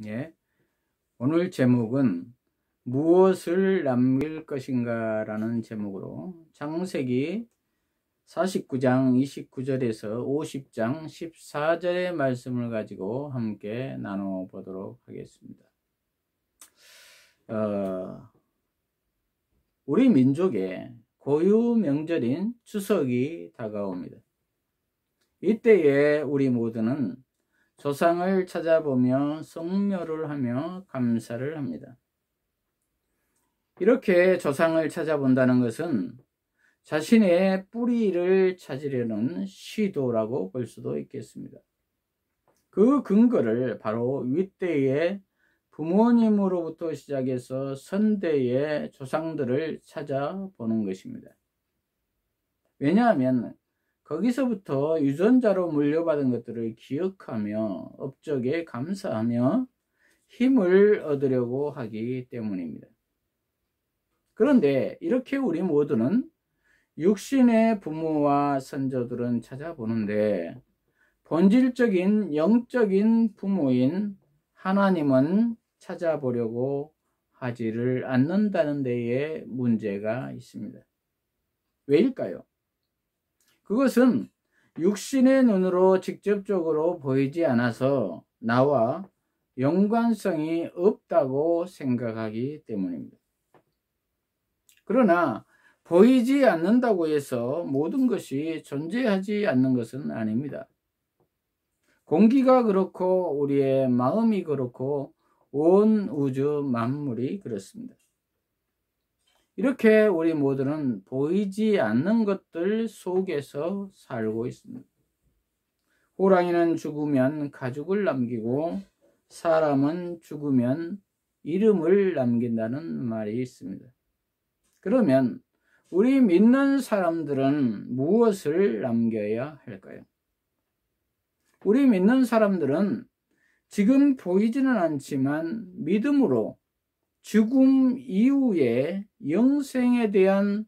예. 오늘 제목은 무엇을 남길 것인가 라는 제목으로 창세기 49장 29절에서 50장 14절의 말씀을 가지고 함께 나눠보도록 하겠습니다. 우리 민족의 고유 명절인 추석이 다가옵니다. 이때에 우리 모두는 조상을 찾아보며 성묘를 하며 감사를 합니다. 이렇게 조상을 찾아본다는 것은 자신의 뿌리를 찾으려는 시도라고 볼 수도 있겠습니다. 그 근거를 바로 윗대의 부모님으로부터 시작해서 선대의 조상들을 찾아보는 것입니다. 왜냐하면 거기서부터 유전자로 물려받은 것들을 기억하며 업적에 감사하며 힘을 얻으려고 하기 때문입니다. 그런데 이렇게 우리 모두는 육신의 부모와 선조들은 찾아보는데 본질적인 영적인 부모인 하나님은 찾아보려고 하지를 않는다는 데에 문제가 있습니다. 왜일까요? 그것은 육신의 눈으로 직접적으로 보이지 않아서 나와 연관성이 없다고 생각하기 때문입니다. 그러나 보이지 않는다고 해서 모든 것이 존재하지 않는 것은 아닙니다. 공기가 그렇고 우리의 마음이 그렇고 온 우주 만물이 그렇습니다. 이렇게 우리 모두는 보이지 않는 것들 속에서 살고 있습니다. 호랑이는 죽으면 가죽을 남기고 사람은 죽으면 이름을 남긴다는 말이 있습니다. 그러면 우리 믿는 사람들은 무엇을 남겨야 할까요? 우리 믿는 사람들은 지금 보이지는 않지만 믿음으로 죽음 이후의 영생에 대한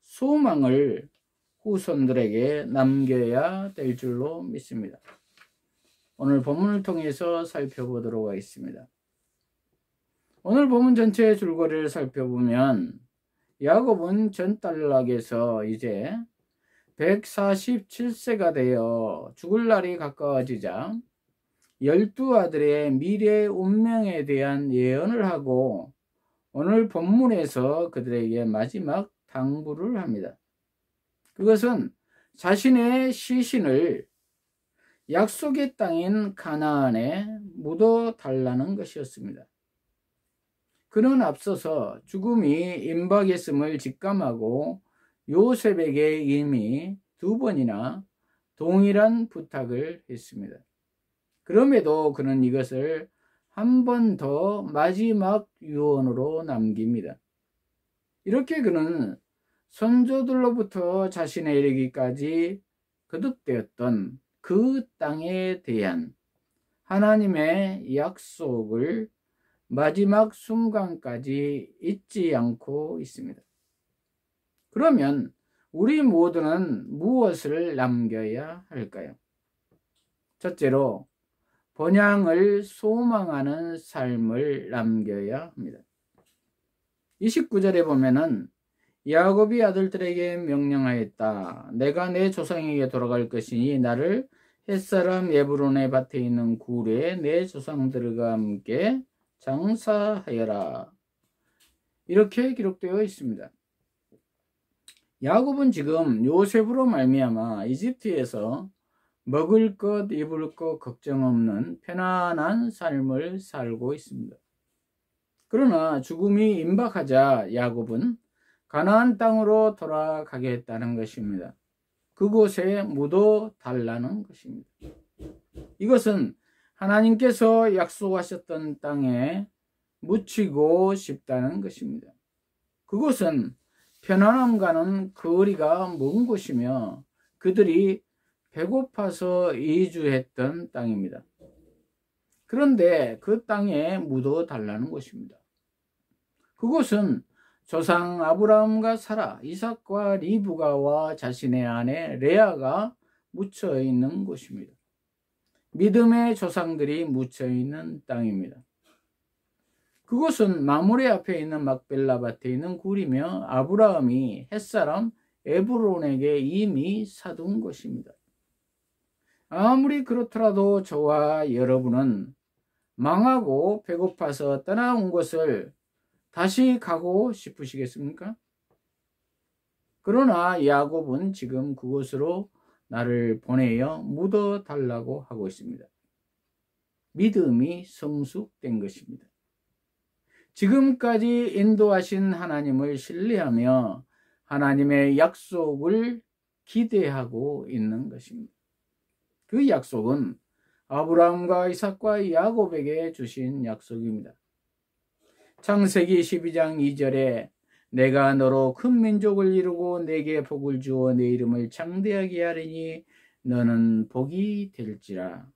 소망을 후손들에게 남겨야 될 줄로 믿습니다. 오늘 본문을 통해서 살펴보도록 하겠습니다. 오늘 본문 전체의 줄거리를 살펴보면 야곱은 전달락에서 이제 147세가 되어 죽을 날이 가까워지자 12아들의 미래 운명에 대한 예언을 하고 오늘 본문에서 그들에게 마지막 당부를 합니다. 그것은 자신의 시신을 약속의 땅인 가나안에 묻어달라는 것이었습니다. 그는 앞서서 죽음이 임박했음을 직감하고 요셉에게 이미 2번이나 동일한 부탁을 했습니다. 그럼에도 그는 이것을 한 번 더 마지막 유언으로 남깁니다. 이렇게 그는 선조들로부터 자신에 이르기까지 거듭되었던 그 땅에 대한 하나님의 약속을 마지막 순간까지 잊지 않고 있습니다. 그러면 우리 모두는 무엇을 남겨야 할까요? 첫째로 번향을 소망하는 삶을 남겨야 합니다. 29절에 보면은 야곱이 아들들에게 명령하였다. 내가 내 조상에게 돌아갈 것이니 나를 햇사람 에브론의 밭에 있는 굴에 내 조상들과 함께 장사하여라. 이렇게 기록되어 있습니다. 야곱은 지금 요셉으로 말미암아 이집트에서 먹을 것 입을 것 걱정 없는 편안한 삶을 살고 있습니다. 그러나 죽음이 임박하자 야곱은 가나안 땅으로 돌아가겠다는 것입니다. 그곳에 묻어 달라는 것입니다. 이것은 하나님께서 약속하셨던 땅에 묻히고 싶다는 것입니다. 그곳은 편안함과는 거리가 먼 곳이며 그들이 배고파서 이주했던 땅입니다. 그런데 그 땅에 묻어 달라는 것입니다. 그곳은 조상 아브라함과 사라, 이삭과 리브가와 자신의 아내 레아가 묻혀 있는 곳입니다. 믿음의 조상들이 묻혀 있는 땅입니다. 그곳은 마므레 앞에 있는 막벨라 밭에 있는 굴이며 아브라함이 햇사람 에브론에게 이미 사둔 곳입니다. 아무리 그렇더라도 저와 여러분은 망하고 배고파서 떠나온 곳을 다시 가고 싶으시겠습니까? 그러나 야곱은 지금 그곳으로 나를 보내어 묻어 달라고 하고 있습니다. 믿음이 성숙된 것입니다. 지금까지 인도하신 하나님을 신뢰하며 하나님의 약속을 기대하고 있는 것입니다. 그 약속은 아브라함과 이삭과 야곱에게 주신 약속입니다. 창세기 12장 2절에 내가 너로 큰 민족을 이루고 내게 복을 주어 내 이름을 창대하게 하리니 너는 복이 될지라.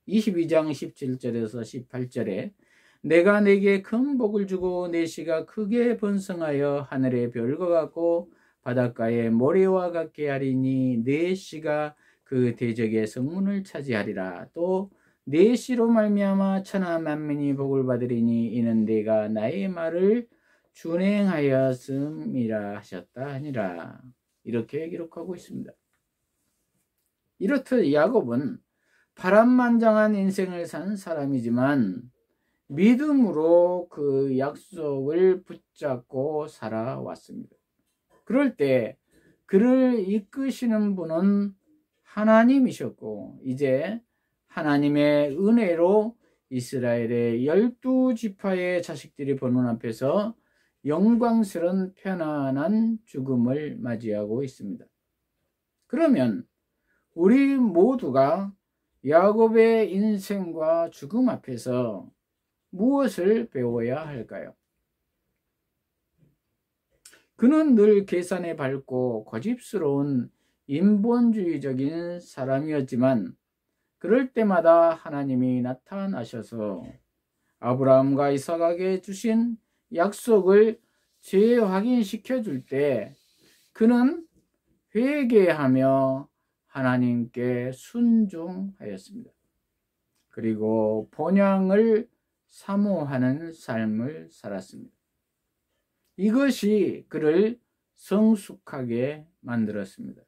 22장 17절에서 18절에 내가 내게 큰 복을 주고 내 씨가 크게 번성하여 하늘의 별과 같고 바닷가의 모래와 같게 하리니 내 씨가 그 대적의 성문을 차지하리라. 또 내 씨로 말미암아 천하 만민이 복을 받으리니 이는 내가 나의 말을 준행하였음이라 하셨다 하니라. 이렇게 기록하고 있습니다. 이렇듯 야곱은 파란만장한 인생을 산 사람이지만 믿음으로 그 약속을 붙잡고 살아왔습니다. 그럴 때 그를 이끄시는 분은 하나님이셨고 이제 하나님의 은혜로 이스라엘의 12지파의 자식들이 보는 앞에서 영광스러운 편안한 죽음을 맞이하고 있습니다. 그러면 우리 모두가 야곱의 인생과 죽음 앞에서 무엇을 배워야 할까요? 그는 늘 계산에 밝고 고집스러운 인본주의적인 사람이었지만 그럴 때마다 하나님이 나타나셔서 아브라함과 이삭에게 주신 약속을 재확인시켜 줄 때 그는 회개하며 하나님께 순종하였습니다. 그리고 본향을 사모하는 삶을 살았습니다. 이것이 그를 성숙하게 만들었습니다.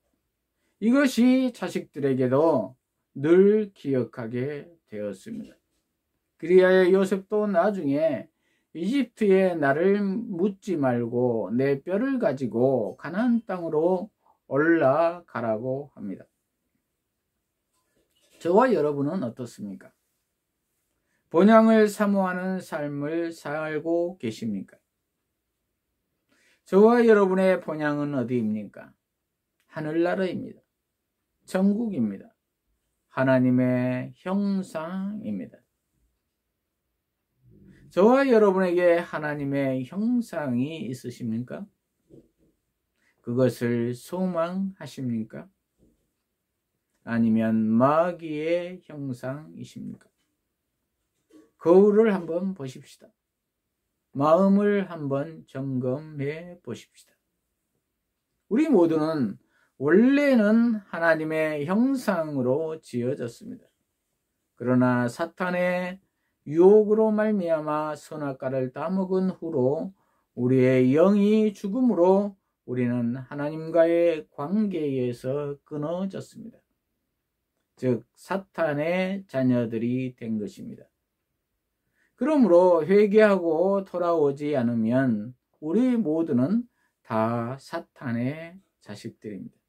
이것이 자식들에게도 늘 기억하게 되었습니다. 그리하여 요셉도 나중에 이집트에 나를 묻지 말고 내 뼈를 가지고 가나안 땅으로 올라가라고 합니다. 저와 여러분은 어떻습니까? 본향을 사모하는 삶을 살고 계십니까? 저와 여러분의 본향은 어디입니까? 하늘나라입니다. 천국입니다. 하나님의 형상입니다. 저와 여러분에게 하나님의 형상이 있으십니까? 그것을 소망하십니까? 아니면 마귀의 형상이십니까? 거울을 한번 보십시다. 마음을 한번 점검해 보십시다. 우리 모두는 원래는 하나님의 형상으로 지어졌습니다. 그러나 사탄의 유혹으로 말미암아 선악과를 따먹은 후로 우리의 영이 죽음으로 우리는 하나님과의 관계에서 끊어졌습니다. 즉 사탄의 자녀들이 된 것입니다. 그러므로 회개하고 돌아오지 않으면 우리 모두는 다 사탄의 자식들입니다.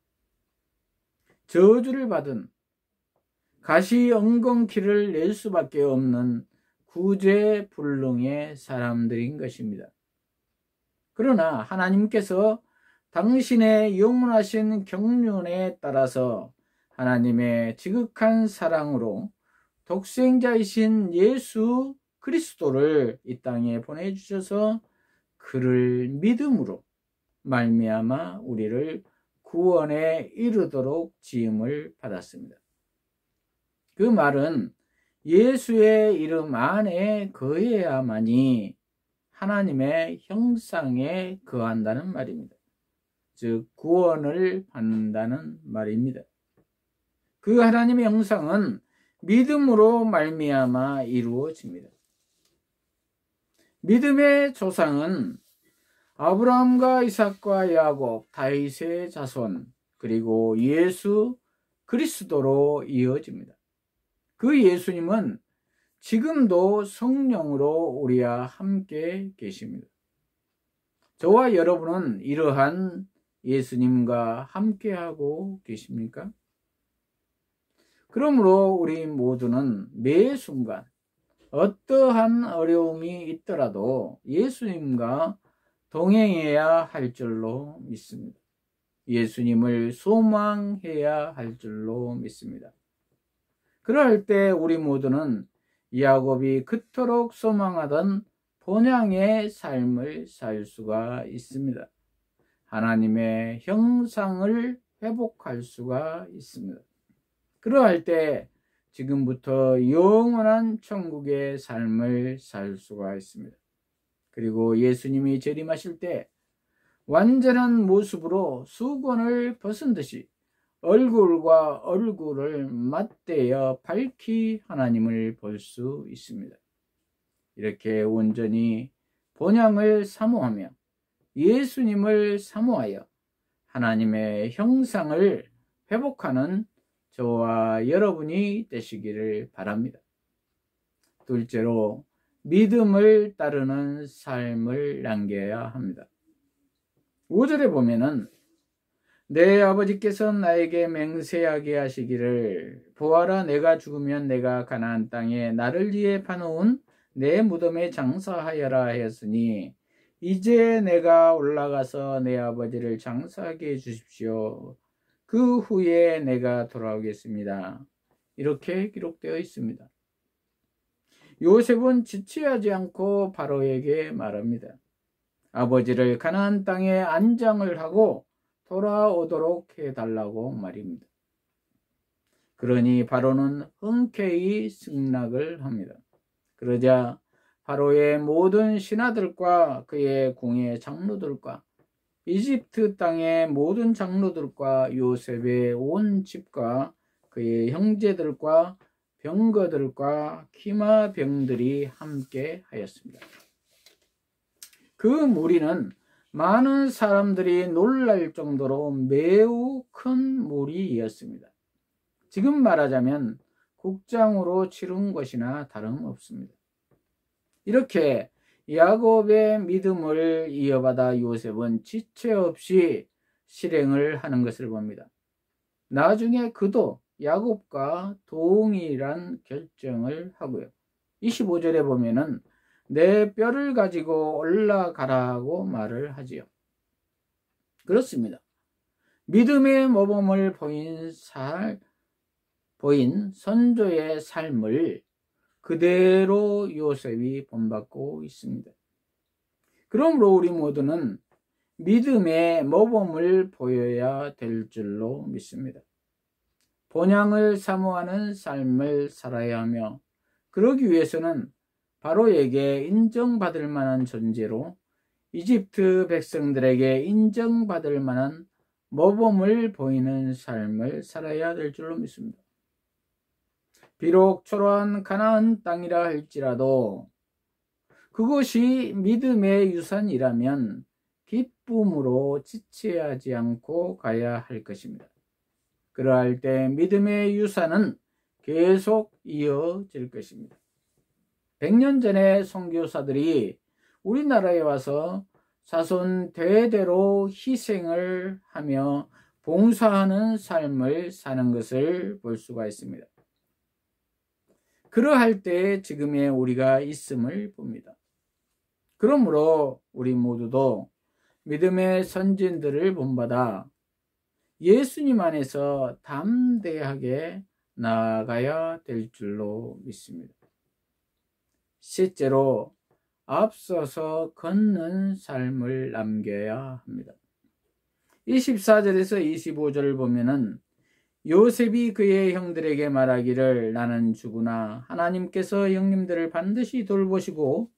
저주를 받은 가시엉겅퀴를 낼 수밖에 없는 구제불능의 사람들인 것입니다. 그러나 하나님께서 당신의 영원하신 경륜에 따라서 하나님의 지극한 사랑으로 독생자이신 예수 그리스도를 이 땅에 보내주셔서 그를 믿음으로 말미암아 우리를 구원에 이르도록 지음을 받았습니다. 그 말은 예수의 이름 안에 거해야만이 하나님의 형상에 거한다는 말입니다. 즉 구원을 받는다는 말입니다. 그 하나님의 형상은 믿음으로 말미암아 이루어집니다. 믿음의 조상은 아브라함과 이삭과 야곱, 다윗의 자손, 그리고 예수 그리스도로 이어집니다. 그 예수님은 지금도 성령으로 우리와 함께 계십니다. 저와 여러분은 이러한 예수님과 함께하고 계십니까? 그러므로 우리 모두는 매 순간 어떠한 어려움이 있더라도 예수님과 동행해야 할 줄로 믿습니다. 예수님을 소망해야 할 줄로 믿습니다. 그럴 때 우리 모두는 야곱이 그토록 소망하던 본향의 삶을 살 수가 있습니다. 하나님의 형상을 회복할 수가 있습니다. 그러할 때 지금부터 영원한 천국의 삶을 살 수가 있습니다. 그리고 예수님이 재림하실 때 완전한 모습으로 수건을 벗은 듯이 얼굴과 얼굴을 맞대어 밝히 하나님을 볼 수 있습니다. 이렇게 온전히 본향을 사모하며 예수님을 사모하여 하나님의 형상을 회복하는 저와 여러분이 되시기를 바랍니다. 둘째로, 믿음을 따르는 삶을 남겨야 합니다. 5절에 보면은 내 아버지께서 나에게 맹세하게 하시기를 보아라, 내가 죽으면 내가 가나안 땅에 나를 위해 파놓은 내 무덤에 장사하여라 하였으니 이제 내가 올라가서 내 아버지를 장사하게 해주십시오. 그 후에 내가 돌아오겠습니다. 이렇게 기록되어 있습니다. 요셉은 지체하지 않고 바로에게 말합니다. 아버지를 가나안 땅에 안장을 하고 돌아오도록 해달라고 말입니다. 그러니 바로는 흔쾌히 승낙을 합니다. 그러자 바로의 모든 신하들과 그의 궁의 장로들과 이집트 땅의 모든 장로들과 요셉의 온 집과 그의 형제들과 병거들과 기마병들이 함께 하였습니다. 그 무리는 많은 사람들이 놀랄 정도로 매우 큰 무리였습니다. 지금 말하자면 국장으로 치룬 것이나 다름없습니다. 이렇게 야곱의 믿음을 이어받아 요셉은 지체 없이 실행을 하는 것을 봅니다. 나중에 그도 야곱과 동일한 결정을 하고요. 25절에 보면은 내 뼈를 가지고 올라가라고 말을 하지요. 그렇습니다. 믿음의 모범을 보인 선조의 삶을 그대로 요셉이 본받고 있습니다. 그러므로 우리 모두는 믿음의 모범을 보여야 될 줄로 믿습니다. 본향을 사모하는 삶을 살아야 하며, 그러기 위해서는 바로에게 인정받을 만한 존재로 이집트 백성들에게 인정받을 만한 모범을 보이는 삶을 살아야 될 줄로 믿습니다. 비록 초라한 가나안 땅이라 할지라도 그것이 믿음의 유산이라면 기쁨으로 지체하지 않고 가야 할 것입니다. 그러할 때 믿음의 유산은 계속 이어질 것입니다. 100년 전에 선교사들이 우리나라에 와서 자손 대대로 희생을 하며 봉사하는 삶을 사는 것을 볼 수가 있습니다. 그러할 때 지금의 우리가 있음을 봅니다. 그러므로 우리 모두도 믿음의 선진들을 본받아 예수님 안에서 담대하게 나아가야 될 줄로 믿습니다. 셋째로, 앞서서 걷는 삶을 남겨야 합니다. 24절에서 25절을 보면은 요셉이 그의 형들에게 말하기를 나는 죽으나 하나님께서 형님들을 반드시 돌보시고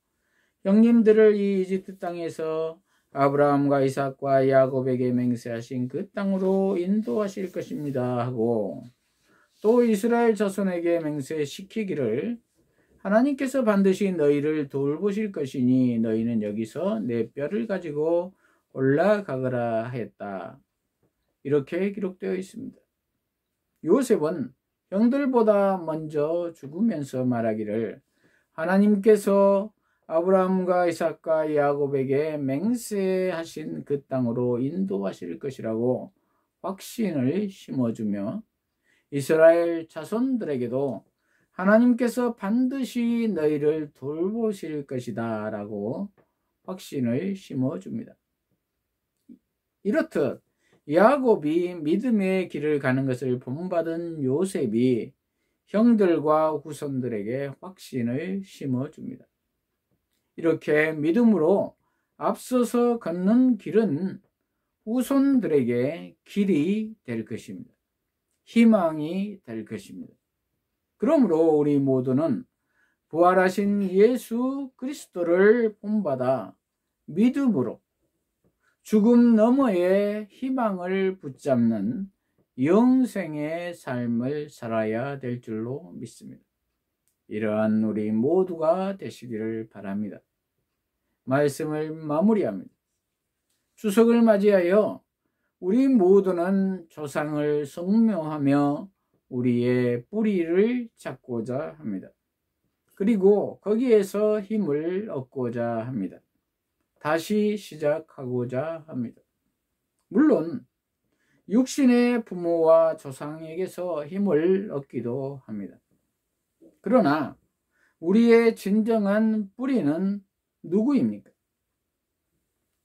형님들을 이 이집트 땅에서 아브라함과 이삭과 야곱에게 맹세하신 그 땅으로 인도하실 것입니다 하고, 또 이스라엘 자손에게 맹세시키기를 하나님께서 반드시 너희를 돌보실 것이니 너희는 여기서 내 뼈를 가지고 올라가거라 했다. 이렇게 기록되어 있습니다. 요셉은 형들보다 먼저 죽으면서 말하기를 하나님께서 아브라함과 이삭과 야곱에게 맹세하신 그 땅으로 인도하실 것이라고 확신을 심어주며 이스라엘 자손들에게도 하나님께서 반드시 너희를 돌보실 것이다 라고 확신을 심어줍니다. 이렇듯 야곱이 믿음의 길을 가는 것을 본받은 요셉이 형들과 후손들에게 확신을 심어줍니다. 이렇게 믿음으로 앞서서 걷는 길은 후손들에게 길이 될 것입니다. 희망이 될 것입니다. 그러므로 우리 모두는 부활하신 예수 그리스도를 본받아 믿음으로 죽음 너머의 희망을 붙잡는 영생의 삶을 살아야 될 줄로 믿습니다. 이러한 우리 모두가 되시기를 바랍니다. 말씀을 마무리합니다. 추석을 맞이하여 우리 모두는 조상을 성묘하며 우리의 뿌리를 찾고자 합니다. 그리고 거기에서 힘을 얻고자 합니다. 다시 시작하고자 합니다. 물론 육신의 부모와 조상에게서 힘을 얻기도 합니다. 그러나 우리의 진정한 뿌리는 누구입니까?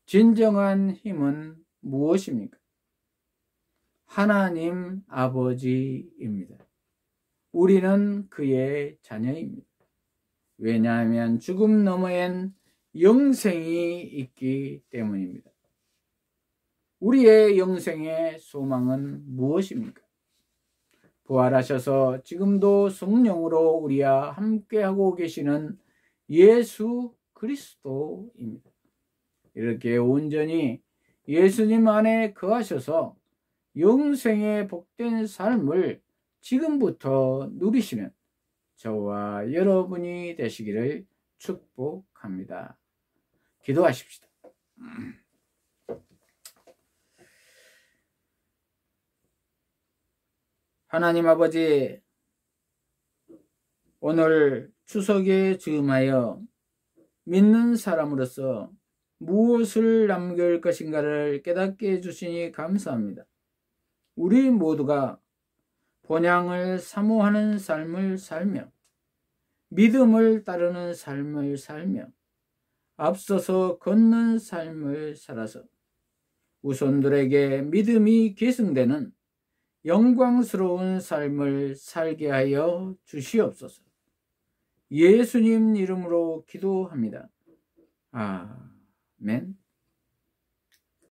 진정한 힘은 무엇입니까? 하나님 아버지입니다. 우리는 그의 자녀입니다. 왜냐하면 죽음 너머엔 영생이 있기 때문입니다. 우리의 영생의 소망은 무엇입니까? 부활하셔서 지금도 성령으로 우리와 함께하고 계시는 예수 그리스도입니다. 이렇게 온전히 예수님 안에 거하셔서 영생의 복된 삶을 지금부터 누리시는 저와 여러분이 되시기를 축복합니다. 기도하십시다. 하나님 아버지, 오늘 추석에 즈음하여 믿는 사람으로서 무엇을 남길 것인가를 깨닫게 해주시니 감사합니다. 우리 모두가 본향을 사모하는 삶을 살며 믿음을 따르는 삶을 살며 앞서서 걷는 삶을 살아서 후손들에게 믿음이 계승되는 영광스러운 삶을 살게 하여 주시옵소서. 예수님 이름으로 기도합니다. 아멘.